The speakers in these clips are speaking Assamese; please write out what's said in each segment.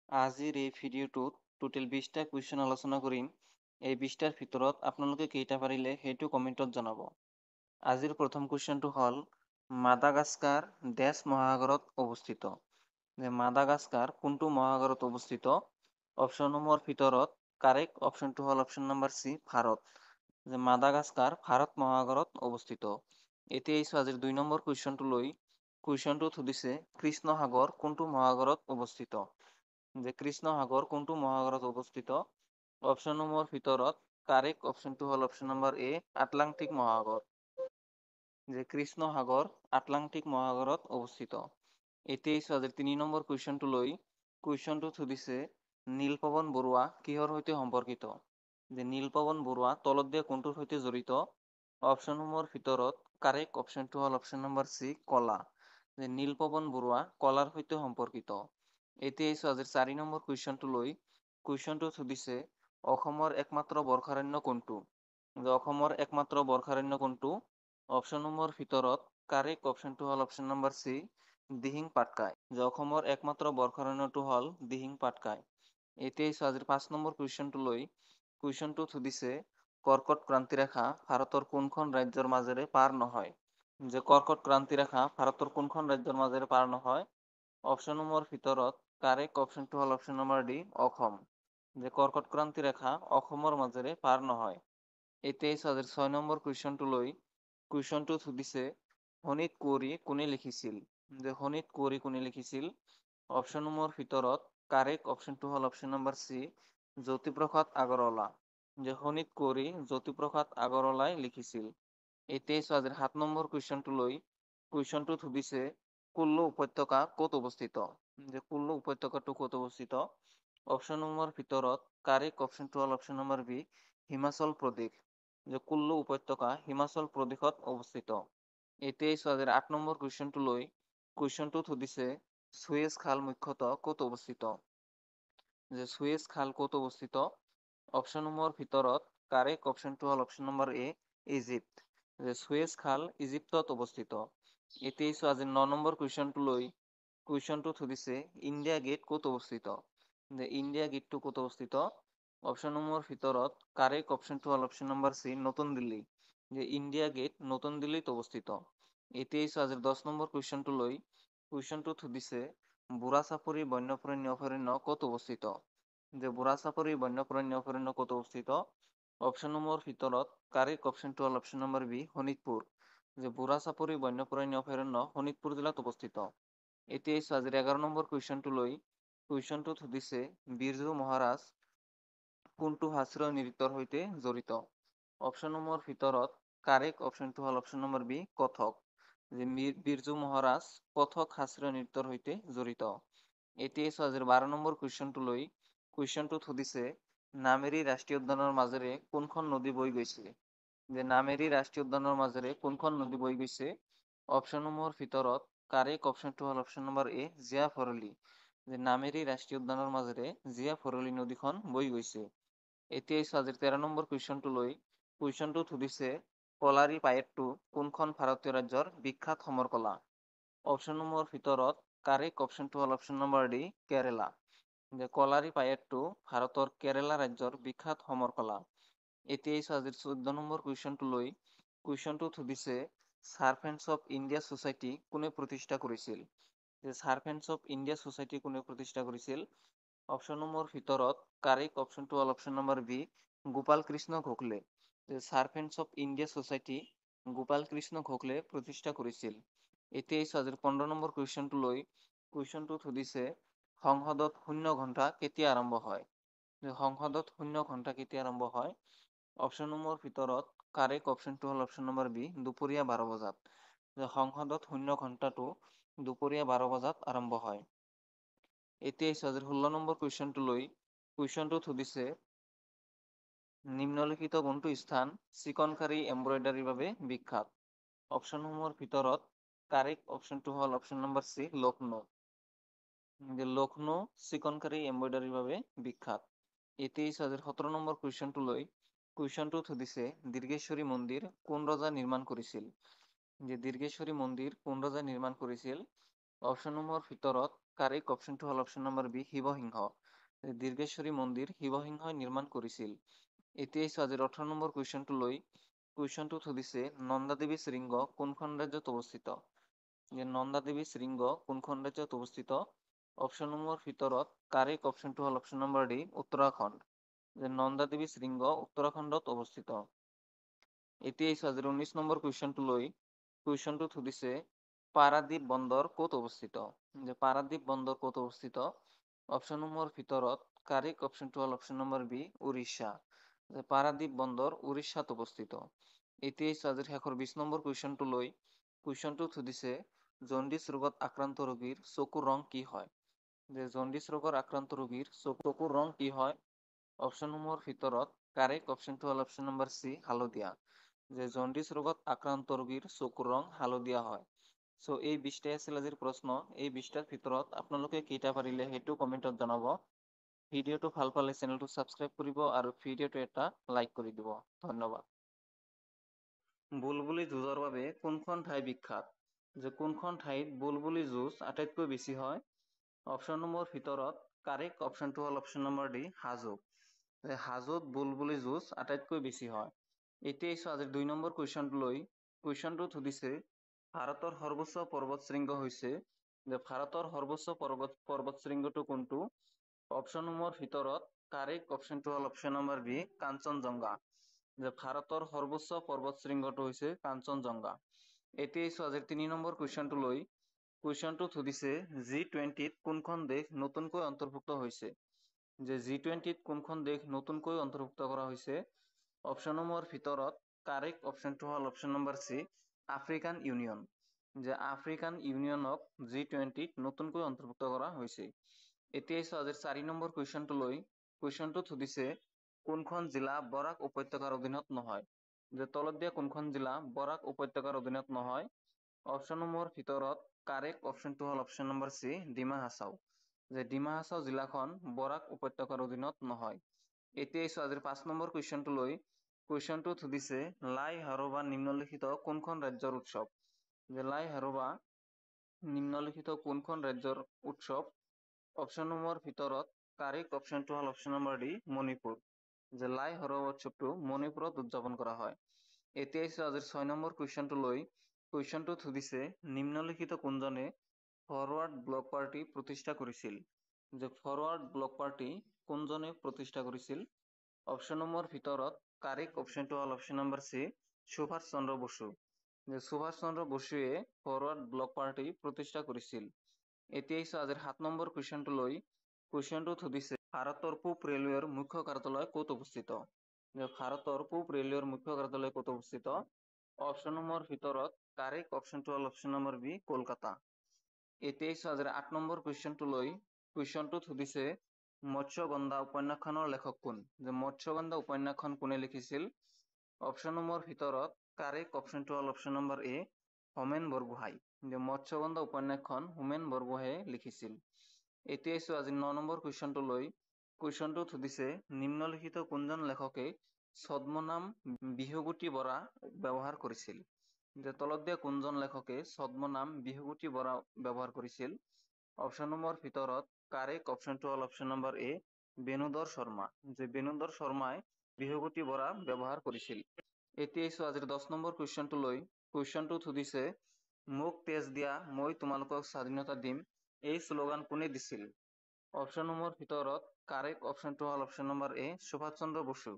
আজিৰ এই ভিডিঅ'টোত টোটেল 20টা কুৱেশ্যন আলোচনা কৰিম। এই 20টাৰ ভিতৰত আপোনালোকে কেইটা পাৰিলে সেইটো কমেণ্টত জনাব। আজিৰ প্ৰথম কুৱেশ্যনটো হ'ল মাদাগাস্কাৰ ডেছ মহাসাগৰত অৱস্থিত। মাদাগাস্কাৰ কোনটো মহাসাগৰত অৱস্থিত? অপশ্যনসমূহৰ ভিতৰত কাৰেক্ট অপশ্যনটো হ'ল option number C, Bharat. Madagascar Bharat মহাসাগৰত অৱস্থিত। এতিয়া আহিছোঁ আজিৰ 2 নম্বৰ কুৱেশ্যনটো লৈ। কুৱেশ্যনটোত সুধিছে কৃষ্ণ সাগৰ কোনটো মহাসাগৰত অৱস্থিত? কৃষ্ণ সাগৰ কোনটো মহাসাগৰত অৱস্থিত? অপশ্যনসমূহৰ ভিতৰত কাৰেক্ট অপশ্যনটো হ'ল অপশ্যন নম্বৰ এ, আটলান্টিক মহাসাগৰ। কৃষ্ণ সাগৰ আটলান্টিক মহাসাগৰত অৱস্থিত। এতিয়া আহিছোঁ আজিৰ 3 নম্বৰ কুৱেশ্যনটো লৈ। কুৱেশ্যনটোত সুধিছে নীলপৱন বৰুৱা কিহৰ সৈতে সম্পৰ্কিত? নীলপৱন বৰুৱা তলত দিয়া কোনটোৰ সৈতে জড়িত? অপশ্যনসমূহৰ ভিতৰত কাৰেক্ট অপশ্যনটো হ'ল অপশ্যন নম্বৰ চি, কলা। নীলপৱন বৰুৱা কলাৰ সৈতে সম্পৰ্কিত। এতিয়া আহিছোঁ আজিৰ 4 নম্বৰ কুৱেশ্যনটো লৈ। কুৱেশ্যনটোত সুধিছে অসমৰ একমাত্ৰ বৰ্ষাৰণ্য কোনটো? অসমৰ একমাত্ৰ বৰ্ষাৰণ্য কোনটো? অপশ্যনসমূহৰ ভিতৰত কাৰেক্ট অপশ্যনটো হ'ল option number C, Dihing Patkai. অসমৰ একমাত্ৰ বৰ্ষাৰণ্যটো হ'ল দিহিং পাটকাই। এতিয়া আহিছোঁ আজিৰ 5 নম্বৰ কুৱেশ্যনটো লৈ। কুৱেশ্যনটোত সুধিছে কৰ্কট ক্ৰান্তিৰেখা ভাৰতৰ কোনখন ৰাজ্যৰ মাজেৰে পাৰ নহয়? কৰ্কট ক্ৰান্তিৰেখা ভাৰতৰ কোনখন ৰাজ্যৰ মাজেৰে পাৰ নহয়? অপশ্যনসমূহৰ ভিতৰত কাৰেক্ট অপশ্যনটো হ'ল অপশ্যন নম্বৰ ডি, অসম। কৰ্কট ক্ৰান্তিৰেখা অসমৰ মাজেৰে পাৰ নহয়। এতিয়া আহিছোঁ আজিৰ 6 নম্বৰ কুৱেশ্যনটো লৈ। কুৱেশ্যনটোত সুধিছে শোণিত কুঁৱৰী কোনে লিখিছিল? শোণিত কুঁৱৰী কোনে লিখিছিল? অপশ্যনসমূহৰ ভিতৰত কাৰেক্ট অপশ্যনটো হ'ল option number C, Jyotiprasad Agarwala. Sonit Konwari Jyotiprasad আগৰৱালাই লিখিছিল। এতিয়া আহিছোঁ আজিৰ 7 নম্বৰ কুৱেশ্যনটো লৈ। কুৱেশ্যনটোত সুধিছে কুল্লু উপত্যকা ক'ত অৱস্থিত? কুল্লু উপত্যকাটো ক'ত অৱস্থিত? অপশ্যনসমূহৰ ভিতৰত কাৰেক্ট অপশ্যনটো হ'ল option number B, Himachal Pradesh. Kullu উপত্যকা হিমাচল প্ৰদেশত অৱস্থিত। এতিয়া আহিছোঁ আজিৰ 8 নম্বৰ কুৱেশ্যনটো লৈ। কুৱেশ্যনটোত সুধিছে চুয়েজ খাল মুখ্যতঃ ক'ত অৱস্থিত? চুয়েজ খাল ক'ত অৱস্থিত? অপশ্যনসমূহৰ ভিতৰত কাৰেক্ট অপশ্যনটো হ'ল অপশ্যন নম্বৰ এ, ইজিপ্ত। চুয়েজ খাল ইজিপ্তত অৱস্থিত। এতিয়া আহিছোঁ আজিৰ 9 নম্বৰ কুৱেশ্যনটো লৈ। কুৱেশ্যনটোত সুধিছে ইণ্ডিয়া গেট ক'ত অৱস্থিত? ইণ্ডিয়া গেটটো ক'ত অৱস্থিত? অপশ্যনসমূহৰ ভিতৰত কাৰেক্ট অপশ্যনটো হ'ল অপশ্যন নম্বৰ চি, নতুন দিল্লী। ইণ্ডিয়া গেট নতুন দিল্লীত অৱস্থিত। এতিয়া আহিছোঁ আজিৰ 10 নম্বৰ কুৱেশ্যনটো লৈ। কুৱেশ্যনটোত সুধিছে বুঢ়া চাপৰি বন্যপ্ৰাণী অভয়াৰণ্য ক'ত অৱস্থিত? বুঢ়া চাপৰি বন্যপ্ৰাণী অভয়াৰণ্য ক'ত অৱস্থিত? অপশ্যনসমূহৰ ভিতৰত কাৰেক্ট অপশ্যনটো হ'ল অপশ্যন নম্বৰ বি, শোণিতপুৰ। বুঢ়া চাপৰি বন্যপ্ৰাণী অভয়াৰণ্য শোণিতপুৰ জিলাত অৱস্থিত। এতিয়া আহিছোঁ আজিৰ 11 নম্বৰ কুৱেশ্যনটো লৈ। কুৱেশ্যনটোত সুধিছে বিৰজু মহাৰাজ কোনটো শাস্ত্ৰীয় নৃত্যৰ সৈতে জড়িত? অপশ্যনসমূহৰ ভিতৰত কাৰেক্ট অপশ্যনটো হ'ল option number B, Kathak. Birju Maharaj Kathak শাস্ত্ৰীয় নৃত্যৰ সৈতে জড়িত। এতিয়া আহিছোঁ আজিৰ 12 নম্বৰ কুৱেশ্যনটো লৈ। কুৱেশ্যনটোত সুধিছে নামেৰি ৰাষ্ট্ৰীয় উদ্যানৰ মাজেৰে কোনখন নদী বৈ গৈছে? নামেৰি ৰাষ্ট্ৰীয় উদ্যানৰ মাজেৰে কোনখন নদী বৈ গৈছে? অপশ্যনসমূহৰ ভিতৰত কাৰেক্ট অপশ্যনটো হ'ল অপশ্যন নম্বৰ এ, জিয়া ভৰলী। নামেৰি ৰাষ্ট্ৰীয় উদ্যানৰ মাজেৰে জিয়া ভৰলী নদীখন বৈ গৈছে। এতিয়া আহিছোঁ আজিৰ 13 নম্বৰ কুৱেশ্যনটো লৈ। কুৱেশ্যনটোত সুধিছে কলাৰী পায়েটটো কোনখন ভাৰতীয় ৰাজ্যৰ বিখ্যাত সমৰ কলা? অপশ্যনসমূহৰ ভিতৰত কাৰেক্ট অপশ্যনটো হ'ল অপশ্যন নম্বৰ ডি, কেৰেলা। কলাৰী পায়েটটো ভাৰতৰ কেৰেলা ৰাজ্যৰ বিখ্যাত সমৰ কলা। এতিয়া আহিছোঁ আজিৰ 14 নম্বৰ কুৱেশ্যনটো লৈ। কুৱেশ্যনটোত সুধিছে চাৰ্ভেন্টছ অফ ইণ্ডিয়া ছ'চাইটি কোনে প্ৰতিষ্ঠা কৰিছিল? চাৰ্ভেন্টছ অফ ইণ্ডিয়া ছ'চাইটি কোনে প্ৰতিষ্ঠা কৰিছিল? অপশ্যনসমূহৰ ভিতৰত কাৰেক্ট অপশ্যনটো হ'ল option number B, Gopal Krishna Gokhale. Servants of India society Gopal Krishna Gokhale প্ৰতিষ্ঠা কৰিছিল। এতিয়া আহিছোঁ আজিৰ 15 নম্বৰ কুৱেশ্যনটো লৈ। কুৱেশ্যনটোত সুধিছে সংসদত শূন্য ঘণ্টা কেতিয়া আৰম্ভ হয়? সংসদত শূন্য ঘণ্টা কেতিয়া আৰম্ভ হয়? অপশ্যনসমূহৰ ভিতৰত কাৰেক্ট অপশ্যনটো হ'ল অপশ্যন নম্বৰ বি, দুপৰীয়া 12 বজাত। সংসদত শূন্য ঘণ্টাটো দুপৰীয়া 12 বজাত আৰম্ভ হয়। এতিয়া আহিছোঁ আজিৰ 16 নম্বৰ কুৱেশ্যনটো লৈ। কুৱেশ্যনটোত সুধিছে নিম্নলিখিত কোনটো স্থান চিকনকাৰী এমব্ৰইডাৰীৰ বাবে বিখ্যাত? অপশ্যনসমূহৰ ভিতৰত কাৰেক্ট অপশ্যনটো হ'ল option number C, Lucknow. Lucknow chikankari এমব্ৰইডাৰীৰ বাবে বিখ্যাত। এতিয়া আহিছোঁ আজিৰ 17 নম্বৰ কুৱেশ্যনটো লৈ। কুৱেশ্যনটোত সুধিছে দীৰ্ঘেশ্বৰী মন্দিৰ কোন ৰজাই নিৰ্মাণ কৰিছিল? দীৰ্ঘেশ্বৰী মন্দিৰ কোন ৰজাই নিৰ্মাণ কৰিছিল? অপশ্যনসমূহৰ ভিতৰত কাৰেক্ট অপশনটো হ'ল option number B Siva Singha. Dirgheswari মন্দিৰ শিৱসিংহই নিৰ্মাণ কৰিছিল। এতিয়া আহিছোঁ আজিৰ 18 নম্বৰ কুৱেশ্যনটোলৈ। কুৱেশ্যনটোত সুধিছে নন্দা দেৱী শৃংগ কোনখন ৰাজ্যত অৱস্থিত? নন্দা দেৱী শৃংগ কোনখন ৰাজ্যত অৱস্থিত? অপশ্যনসমূহৰ ভিতৰত কাৰেক্ট অপশ্যনটো হ'ল option number D Uttarakhand. Nanda Devi শৃংগ উত্তৰাখণ্ডত অৱস্থিত। এতিয়া আহিছোঁ আজিৰ 19 নম্বৰ কুৱেশ্যনটোলৈ। কুৱেশ্যনটোত সুধিছে পাৰাদ্বীপ বন্দৰ ক'ত অৱস্থিত? পাৰাদ্বীপ বন্দৰ ক'ত অৱস্থিত? অপশ্যনসমূহৰ ভিতৰত কাৰেক্ট অপশ্যনটো হ'ল option number B Odisha. Paradip বন্দৰ উৰিষ্যাত অৱস্থিত। এতিয়া আহিছোঁ আজিৰ শেষৰ 20 নম্বৰ কুৱেশ্যনটোলৈ। কুৱেশ্যনটোত সুধিছে জণ্ডিছ ৰোগত আক্ৰান্ত ৰোগীৰ চকুৰ ৰং কি হয়? জণ্ডিছ ৰোগৰ আক্ৰান্ত ৰোগীৰ চকুৰ ৰং কি হয়? অপশ্যনসমূহৰ ভিতৰত কাৰেক্ট অপশ্যনটো হ'ল অপশ্যন নম্বৰ চি হালধীয়া। জণ্ডিছ ৰোগত আক্ৰান্ত ৰোগীৰ চকুৰ ৰং হালধীয়া হয়। চ' এই 20টাই আছিল আজিৰ প্ৰশ্ন। এই 20টাৰ ভিতৰত আপোনালোকে কেইটা পাৰিলে সেইটো কমেণ্টত জনাব। ভিডিঅ'টো ভাল পালে চেনেলটো ছাবস্ক্ৰাইব কৰিব আৰু ভিডিঅ'টো এটা লাইক কৰি দিব। ধন্যবাদ। বুলবুলি যুঁজৰ বাবে কোনখন ঠাই বিখ্যাত? কোনখন ঠাইত বুলবুলি যুঁজ আটাইতকৈ বেছি হয়? অপশ্যনসমূহৰ ভিতৰত কাৰেক্ট অপশ্যনটো হ'ল অপশ্যন নম্বৰ ডি হাজো। হাজোত বুলবুলি যুঁজ আটাইতকৈ বেছি হয়। এতিয়া আহিছোঁ আজিৰ 2 নম্বৰ কুৱেশ্যনটোলৈ। কুৱেশ্যনটোত সুধিছে ভাৰতৰ সৰ্বোচ্চ পৰ্বত শৃংগ হৈছে ভাৰতৰ সৰ্বোচ্চ পৰ্বত শৃংগটো কোনটো? অপশ্যনসমূহৰ ভিতৰত কাৰেক্ট অপশ্যনটো হ'ল অপশ্যন নম্বৰ বি কাঞ্চনজংঘা। ভাৰতৰ সৰ্বোচ্চ পৰ্বত শৃংগটো হৈছে কাঞ্চনজংঘা। এতিয়া আহিছোঁ আজিৰ 3 নম্বৰ কুৱেশ্যনটোলৈ। কুৱেশ্যনটোত সুধিছে G20ত কোনখন দেশ নতুনকৈ অন্তৰ্ভুক্ত হৈছে? G20ত কোনখন দেশ নতুনকৈ অন্তৰ্ভুক্ত কৰা হৈছে? অপশ্যনসমূহৰ ভিতৰত কাৰেক্ট অপশ্যনটো হ'ল option number C African union. African ইউনিয়নক G20ত নতুনকৈ অন্তৰ্ভুক্ত কৰা হৈছে। এতিয়া আহিছোঁ আজিৰ 4 নম্বৰ কুৱেশ্যনটোলৈ। কুৱেশ্যনটোত সুধিছে কোনখন জিলা বৰাক উপত্যকাৰ অধীনত নহয়? তলত দিয়া কোনখন জিলা বৰাক উপত্যকাৰ অধীনত নহয়? অপশ্যনসমূহৰ ভিতৰত কাৰেক্ট অপশ্যনটো হ'ল option number C Dima Hasao. Dima Hasao জিলাখন বৰাক উপত্যকাৰ অধীনত নহয়। এতিয়া আহিছোঁ আজিৰ 5 নম্বৰ কুৱেশ্যনটোলৈ। কুৱেশ্যনটোত সুধিছে লাই হাৰোবা নিম্নলিখিত কোনখন ৰাজ্যৰ উৎসৱ? লাই হাৰোবা নিম্নলিখিত কোনখন ৰাজ্যৰ উৎসৱ? অপশ্যনসমূহৰ ভিতৰত কাৰেক্ট অপশ্যনটো হ'ল অপশ্যন নম্বৰ ডি মণিপুৰ। লাই হাৰোবা উৎসৱটো মণিপুৰত উদযাপন কৰা হয়। এতিয়া আহিছোঁ আজিৰ 6 নম্বৰ কুৱেশ্যনটোলৈ। কুৱেশ্যনটোত সুধিছে নিম্নলিখিত কোনজনে ফৰৱাৰ্ড ব্লক পাৰ্টি প্ৰতিষ্ঠা কৰিছিল? ফৰৱাৰ্ড ব্লক পাৰ্টি কোনজনে প্ৰতিষ্ঠা কৰিছিল? অপশ্যনসমূহৰ ভিতৰত কাৰেক্ট অপশ্যনটো হ'ল option number C Subhash Chandra Bose. Subhash চন্দ্ৰ বসুৱে ফৰৱাৰ্ড ব্লক পাৰ্টি প্ৰতিষ্ঠা কৰিছিল। এতিয়া আহিছোঁ আজিৰ 7 নম্বৰ কুৱেশ্যনটোলৈ। কুৱেশ্যনটোত সুধিছে ভাৰতৰ পূব ৰেলৱেৰ মুখ্য কাৰ্যালয় ক'ত অৱস্থিত? ভাৰতৰ পূব ৰেলৱেৰ মুখ্য কাৰ্যালয় ক'ত অৱস্থিত? অপশ্যনসমূহৰ ভিতৰত কাৰেক্ট অপশ্যনটো হ'ল অপশ্যন নম্বৰ বি কলকাতা। এতিয়া আহিছোঁ আজিৰ 8 নম্বৰ কুৱেশ্যনটোলৈ। কুৱেশ্যনটোত সুধিছে মৎস্যগন্ধা উপন্যাসখনৰ লেখক কোন? মৎস্যগন্ধা উপন্যাসখন কোনে লিখিছিল? অপশ্যনসমূহৰ ভিতৰত কাৰেক্ট অপশ্যনটো হ'ল অপশ্যন নম্বৰ এ হোমেন বৰগোহাঁই। মৎস্যগন্ধা উপন্যাসখন হোমেন বৰগোহাঁয়ে লিখিছিল। এতিয়া আহিছোঁ আজি 9 নম্বৰ কুৱেশ্যনটোলৈ। কুৱেশ্যনটোত সুধিছে নিম্নলিখিত কোনজন লেখকে ছদ্মনাম বিহুগুটি বৰা ব্যৱহাৰ কৰিছিল? তলত দিয়া কোনজন লেখকে ছদ্মনাম বিহুগুটি বৰা ব্যৱহাৰ কৰিছিল? অপশ্যনসমূহৰ ভিতৰত কাৰেক্ট অপশ্যনটো হ'ল অপশ্যন নম্বৰ এ বেণুধৰ শৰ্মা। বেণুধৰ শৰ্মাই বিহুগুটি বৰা ব্যৱহাৰ কৰিছিল। এতিয়া আহিছোঁ আজিৰ 10 নম্বৰ কুৱেশ্যনটোলৈ। কুৱেশ্যনটোত সুধিছে মোক তেজ দিয়া মই তোমালোকক স্বাধীনতা দিম এই শ্লোগান কোনে দিছিল? অপশ্যনসমূহৰ ভিতৰত কাৰেক্ট অপশ্যনটো হ'ল অপশ্যন নম্বৰ এ সুভাষ চন্দ্ৰ বসু।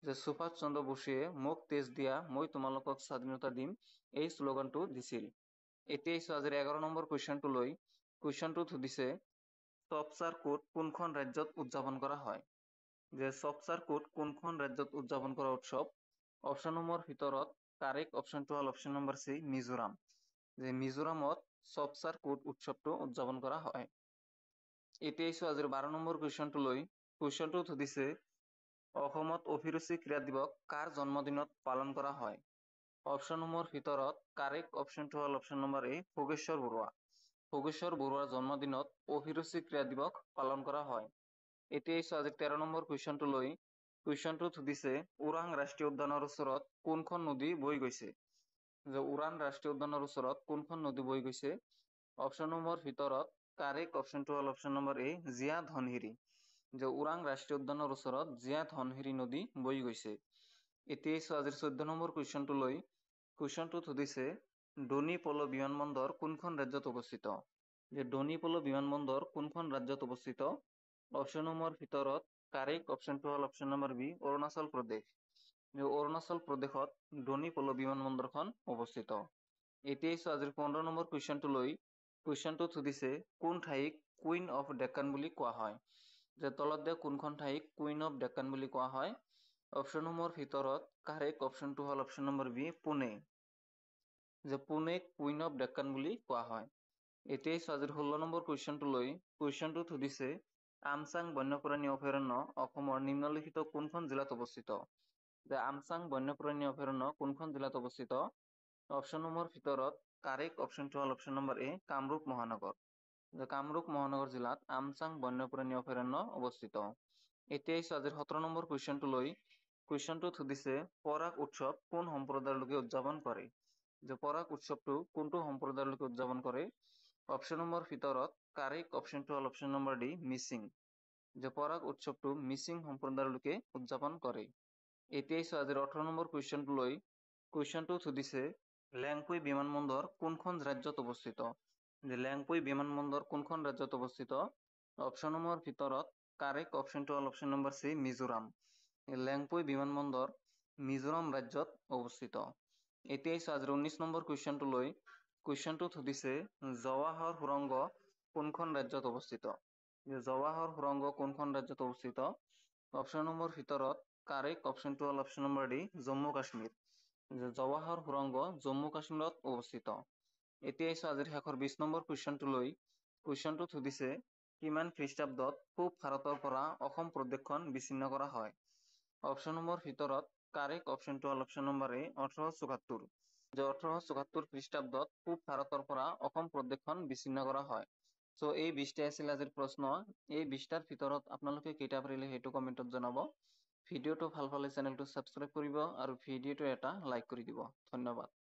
সুভাষ চন্দ্ৰ বসুৱে মোক তেজ দিয়া মই তোমালোকক স্বাধীনতা দিম এই শ্লোগানটো দিছিল। এতিয়া আহিছোঁ আজিৰ 11 নম্বৰ কুৱেশ্যনটোলৈ। কুৱেশ্যনটোত সুধিছে চপচাৰ কোট কোনখন ৰাজ্যত উদযাপন কৰা হয়? চপচাৰ কোট কোনখন ৰাজ্যত উদযাপন কৰা উৎসৱ? অপশ্যনসমূহৰ ভিতৰত কাৰেক্ট অপশ্যনটো হ'ল অপশ্যন নম্বৰ চি মিজোৰাম। মিজোৰামত চপচাৰ কোট উৎসৱটো উদযাপন কৰা হয়। এতিয়া আহিছোঁ আজিৰ 12 নম্বৰ কুৱেশ্যনটোলৈ। কুৱেশ্যনটোত সুধিছে অসমত অভিৰুচি ক্ৰীড়া দিৱস কাৰ জন্মদিনত পালন কৰা হয়? অপশ্যনসমূহৰ ভিতৰত কাৰেক্ট অপশ্যনটো হ'ল অপশ্যন নম্বৰ এ ভোগেশ্বৰ বৰুৱা। ভোগেশ্বৰ বৰুৱাৰ জন্মদিনত অভিৰুচি ক্ৰীড়া দিৱস পালন কৰা হয়। এতিয়া আহিছোঁ আজি 13 নম্বৰ কুৱেশ্যনটোলৈ। কুৱেশ্যনটোত সুধিছে ওৰাং ৰাষ্ট্ৰীয় উদ্যানৰ ওচৰত কোনখন নদী বৈ গৈছে? ওৰাং ৰাষ্ট্ৰীয় উদ্যানৰ ওচৰত কোনখন নদী বৈ গৈছে? অপশ্যনসমূহৰ ভিতৰত কাৰেক্ট অপশ্যনটো হ'ল অপশ্যন নম্বৰ এ জিয়া ধনশিৰি যে ওৰাং ৰাষ্ট্ৰীয় উদ্যানৰ ওচৰত জিয়া ধনশিৰি নদী বৈ গৈছে। এতিয়া আজিৰ 14 নম্বৰ কুৱেশ্যনটো লৈ কুৱেশ্যনটোত সুধিছে ডনিপল' বিমানবন্দৰ কোনখন ৰাজ্যত অৱস্থিত? যে ডনিপল' বিমানবন্দৰ কোনখন ৰাজ্যত অৱস্থিত? অপশ্যনসমূহৰ ভিতৰত কাৰেক্ট অপশ্যনটো হ'ল option number B Arunachal Pradesh. যে অৰুণাচল প্ৰদেশত ডনিপল' বিমানবন্দৰখন অৱস্থিত। এতিয়া আজিৰ 15 নম্বৰ কুৱেশ্যনটো লৈ কুৱেশ্যনটোত সুধিছে কোন ঠাইক কুইন অফ ডেক্কান বুলি কোৱা হয়? যে তলত দিয়া কোনখন ঠাইক কুইন অফ ডেক্কান বুলি কোৱা হয়? অপশ্যনসমূহৰ ভিতৰত কাৰেক্ট অপশ্যনটো হ'ল অপশ্যন নম্বৰ বি পুনে। যে পুনেক কুইন অফ ডেক্কান বুলি কোৱা হয়। এতিয়া আজিৰ 16 নম্বৰ কুৱেশ্যনটো লৈ কুৱেশ্যনটোত সুধিছে আমচাং বন্যপ্ৰাণী অভয়াৰণ্য অসমৰ নিম্নলিখিত কোনখন জিলাত অৱস্থিত? যে আমচাং বন্যপ্ৰাণী অভয়াৰণ্য কোনখন জিলাত অৱস্থিত? অপশ্যনসমূহৰ ভিতৰত কাৰেক্ট অপশ্যনটো হ'ল অপশ্যন নম্বৰ এ কামৰূপ মহানগৰ। যে কামৰূপ মহানগৰ জিলাত আমচাং বন্যপ্ৰাণী অভয়াৰণ্য অৱস্থিত। এতিয়া আজিৰ 17 নম্বৰ কুৱেশ্যনটো লৈ কুৱেশ্যনটোত সুধিছে পৰাগ উৎসৱ কোন সম্প্ৰদায়ৰ লোকে উদযাপন কৰে? যে পৰাগ উৎসৱটো কোনটো সম্প্ৰদায়ৰ লোকে উদযাপন কৰে? অপশ্যনসমূহৰ ভিতৰত কাৰেক্ট অপশ্যনটো হ'ল অপশ্যন নম্বৰ ডি মিচিং। যে পৰাগ উৎসৱটো মিচিং সম্প্ৰদায়ৰ লোকে উদযাপন কৰে। এতিয়া আজিৰ 18 নম্বৰ কুৱেশ্যনটো লৈ কুৱেশ্যনটোত সুধিছে লেংপুই বিমানবন্দৰ কোনখন ৰাজ্যত অৱস্থিত? যে লেংপুই বিমানবন্দৰ কোনখন ৰাজ্যত অৱস্থিত? অপশ্যনসমূহৰ ভিতৰত কাৰেক্ট অপশ্যনটো হ'ল option number C Mizoram. Lengpui বিমানবন্দৰ মিজোৰাম ৰাজ্যত অৱস্থিত। এতিয়া আজিৰ 19 নম্বৰ কুৱেশ্যনটো লৈ কুৱেশ্যনটোত সুধিছে জৱাহৰ সুৰংগ কোনখন ৰাজ্যত অৱস্থিত? জৱাহৰ সুৰংগ কোনখন ৰাজ্যত অৱস্থিত? অপশ্যনসমূহৰ ভিতৰত কাৰেক্ট অপশ্যনটো হ'ল option number D Jammu Kashmir. Jawahar সুৰংগ জম্মু কাশ্মীৰত অৱস্থিত। এতিয়া আজিৰ শেষৰ 20 নম্বৰ কুৱেশ্যনটো লৈ কুৱেশ্যনটোত সুধিছে কিমান খ্ৰীষ্টাব্দত পূব ভাৰতৰ পৰা অসম প্ৰদেশখন বিচ্ছিন্ন কৰা হয়? অপশ্যনসমূহৰ ভিতৰত কাৰেক্ট অপশ্যনটো হ'ল অপশ্যন নম্বৰ এ 1874। যে 1874 খ্ৰীষ্টাব্দত পূব ভাৰতৰ পৰা অসম প্ৰদেশখন বিচ্ছিন্ন কৰা হয়। চ' এই 20টাই আছিল আজিৰ প্ৰশ্ন। এই 20টাৰ ভিতৰত আপোনালোকে কেইটা পাৰিলে সেইটো কমেণ্টত জনাব। ভিডিঅ'টো ভাল পালে চেনেলটো ছাবস্ক্ৰাইব কৰিব আৰু ভিডিঅ'টো এটা লাইক কৰি দিব। ধন্যবাদ।